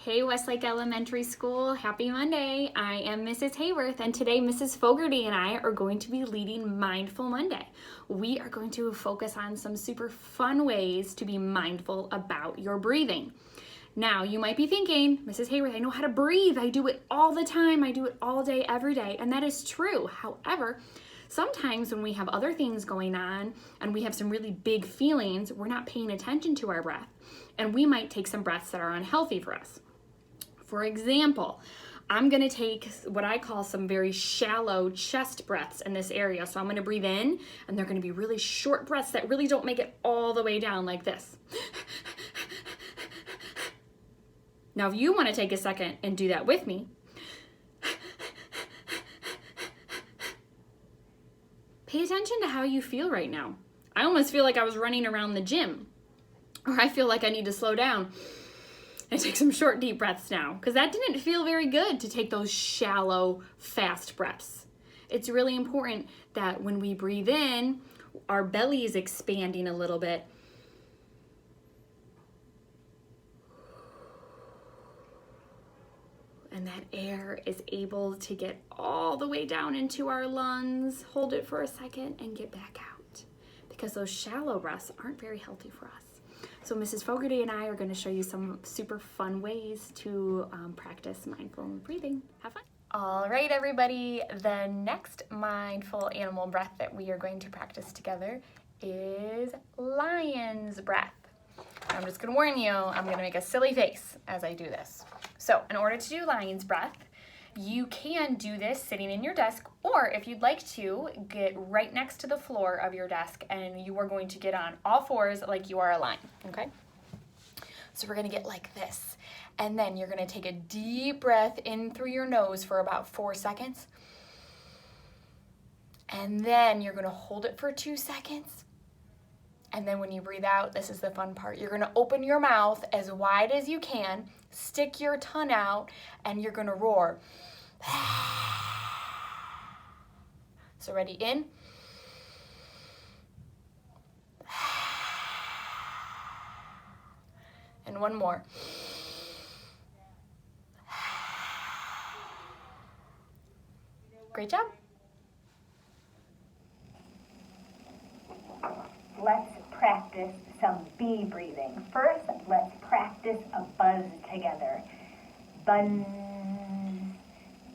Hey Westlake Elementary School, happy Monday. I am Mrs. Hayworth, and today Mrs. Fogarty and I are going to be leading Mindful Monday. We are going to focus on some super fun ways to be mindful about your breathing. Now, you might be thinking, Mrs. Hayworth, I know how to breathe. I do it all the time. I do it all day, every day, and that is true. However, sometimes when we have other things going on and we have some really big feelings, we're not paying attention to our breath, and we might take some breaths that are unhealthy for us. For example, I'm going to take what I call some very shallow chest breaths in this area. So I'm going to breathe in, and they're going to be really short breaths that really don't make it all the way down like this. Now, if you want to take a second and do that with me, pay attention to how you feel right now. I almost feel like I was running around the gym, or I feel like I need to slow down and take some short, deep breaths now, because that didn't feel very good to take those shallow, fast breaths. It's really important that when we breathe in, our belly is expanding a little bit. And that air is able to get all the way down into our lungs. Hold it for a second and get back out, because those shallow breaths aren't very healthy for us. So Mrs. Fogarty and I are going to show you some super fun ways to practice mindful breathing. Have fun. All right, everybody. The next mindful animal breath that we are going to practice together is lion's breath. I'm just going to warn you, I'm going to make a silly face as I do this. So in order to do lion's breath, you can do this sitting in your desk, or if you'd like to, get right next to the floor of your desk, and you are going to get on all fours like you are a lion, okay? So we're gonna get like this, and then you're gonna take a deep breath in through your nose for about 4 seconds, and then you're gonna hold it for 2 seconds, and then when you breathe out, this is the fun part, you're gonna open your mouth as wide as you can, stick your tongue out, and you're gonna roar. So ready, in. And one more. Great job. Let's practice some bee breathing. First, let's practice a buzz together. Buzz.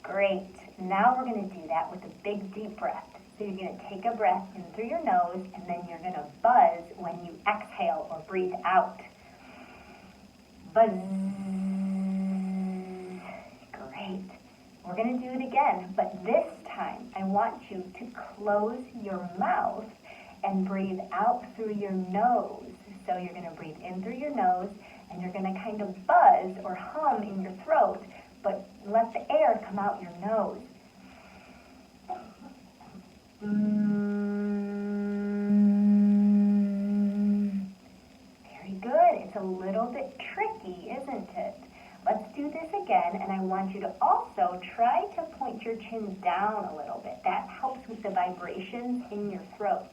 Great. Now we're going to do that with a big deep breath. So you're going to take a breath in through your nose, and then you're going to buzz when you exhale or breathe out. Buzz. Great. We're going to do it again, but this time I want you to close your mouth and breathe out through your nose. So you're going to breathe in through your nose, and you're going to kind of buzz or hum in your throat, but let the air come out your nose. Very good. It's a little bit tricky, isn't it? Let's do this again, and I want you to also try to point your chin down a little bit. That helps with the vibrations in your throat.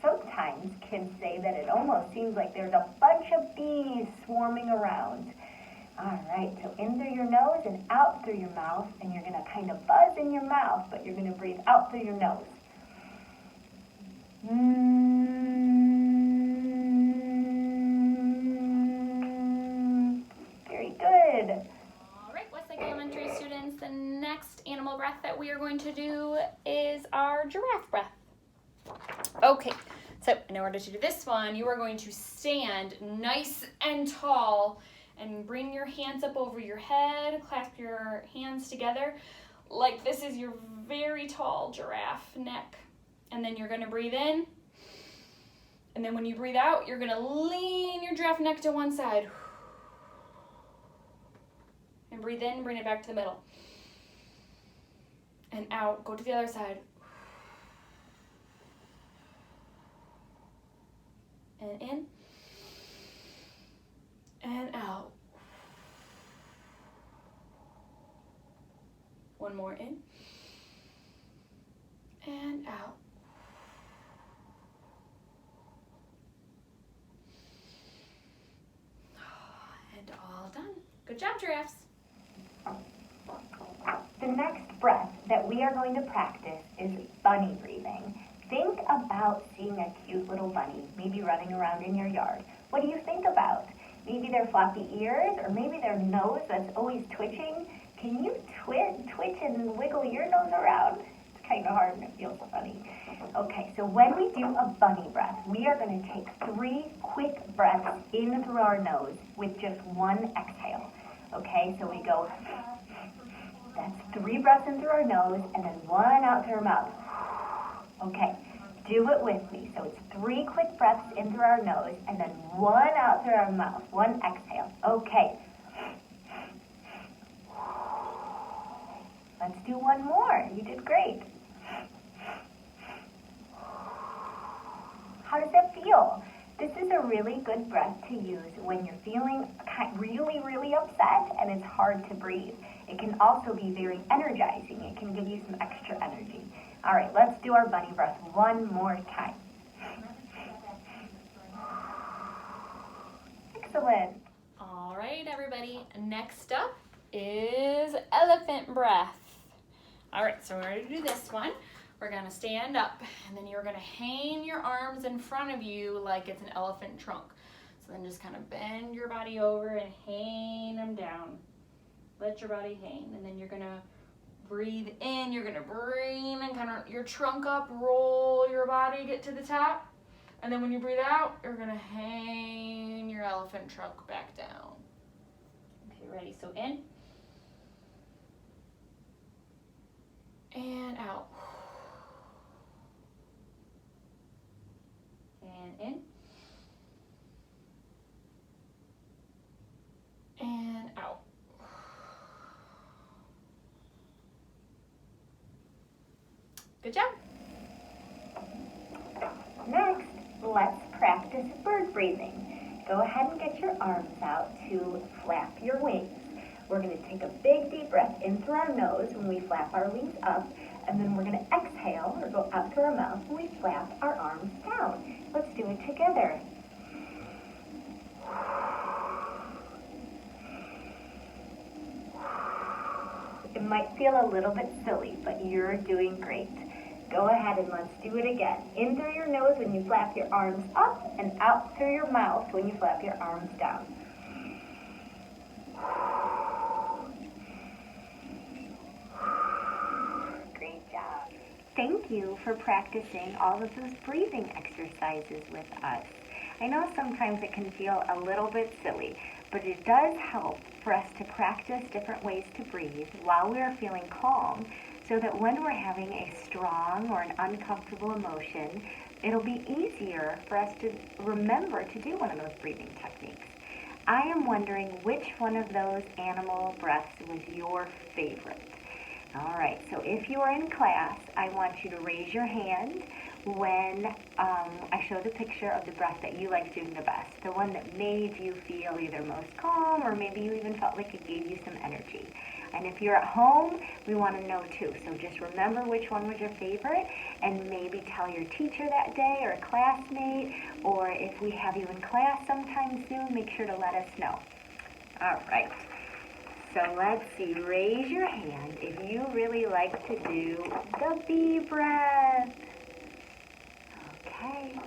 Sometimes kids say that it almost seems like there's a bunch of bees swarming around. All right, so in through your nose and out through your mouth, and you're going to kind of buzz in your mouth, but you're going to breathe out through your nose. Very good. All right, Westlake Elementary students, the next animal breath that we are going to do is our giraffe breath. Okay, so in order to do this one, you are going to stand nice and tall and bring your hands up over your head, clasp your hands together like this is your very tall giraffe neck. And then you're going to breathe in, and then when you breathe out, you're going to lean your giraffe neck to one side. And breathe in, bring it back to the middle. And out, go to the other side. And in, and out. One more in, and out. And all done. Good Good job, giraffes. The next breath that we are going to practice is bunny breathing. Think about seeing a cute little bunny, maybe running around in your yard. What do you think about? Maybe their floppy ears, or maybe their nose that's always twitching. Can you twitch and wiggle your nose around? It's kind of hard and it feels funny. Okay, so when we do a bunny breath, we are going to take 3 quick breaths in through our nose with just 1 exhale. Okay, so we go, that's 3 breaths in through our nose and then 1 out through our mouth. Okay, do it with me. So it's 3 quick breaths in through our nose and then 1 out through our mouth, 1 exhale. Okay. Let's do 1 more. You did great. How does that feel? This is a really good breath to use when you're feeling really, really upset and it's hard to breathe. It can also be very energizing. It can give you some extra energy. All right, let's do our bunny breath 1 more time. Excellent. All right, everybody. Next up is elephant breath. All right, so we're going to do this one. We're going to stand up, and then you're going to hang your arms in front of you like it's an elephant trunk. So then just kind of bend your body over and hang them down. Let your body hang, and then you're going to breathe in. You're going to bring and kind of your trunk up, roll your body, get to the top. And then when you breathe out, you're going to hang your elephant trunk back down. Okay, ready? So in. And out. And in. And out. Good job. Next, let's practice bird breathing. Go ahead and get your arms out to flap your wings. We're going to take a big deep breath in through our nose when we flap our wings up, and then we're going to exhale or go out through our mouth when we flap our arms down. Let's do it together. It might feel a little bit silly, but you're doing great. Go ahead and let's do it again. In through your nose when you flap your arms up, and out through your mouth when you flap your arms down. Great job. Thank you for practicing all of those breathing exercises with us. I know sometimes it can feel a little bit silly, but it does help for us to practice different ways to breathe while we are feeling calm, so that when we're having a strong or an uncomfortable emotion, it'll be easier for us to remember to do one of those breathing techniques. I am wondering which one of those animal breaths was your favorite. All right, so if you are in class, I want you to raise your hand when I show the picture of the breath that you like doing the best, the one that made you feel either most calm or maybe you even felt like it gave you some energy. And if you're at home, we want to know too. So just remember which one was your favorite and maybe tell your teacher that day or a classmate, or if we have you in class sometime soon, make sure to let us know. All right. So let's see, raise your hand if you really like to do the bee breath. Okay.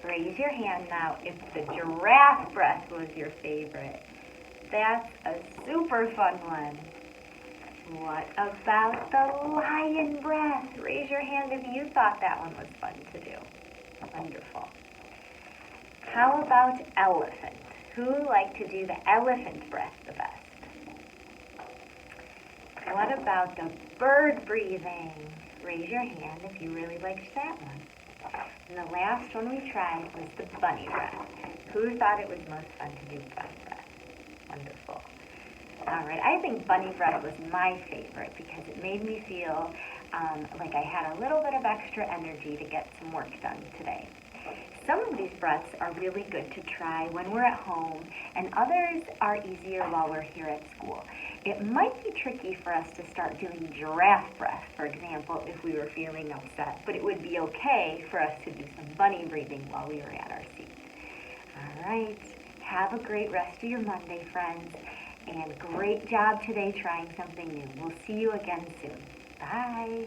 Raise your hand now if the giraffe breath was your favorite. That's a super fun one. What about the lion breath? Raise your hand if you thought that one was fun to do. Wonderful. How about elephant? Who liked to do the elephant breath the best? What about the bird breathing? Raise your hand if you really liked that one. And the last one we tried was the bunny breath. Who thought it was most fun to do bunny breath? Wonderful. All right, I think bunny breath was my favorite because it made me feel like I had a little bit of extra energy to get some work done today. Some of these breaths are really good to try when we're at home, and others are easier while we're here at school. It might be tricky for us to start doing giraffe breath, for example, if we were feeling upset, but it would be okay for us to do some bunny breathing while we were at our seat. All right, have a great rest of your Monday, friends, And great job today trying something new. We'll see you again soon. Bye.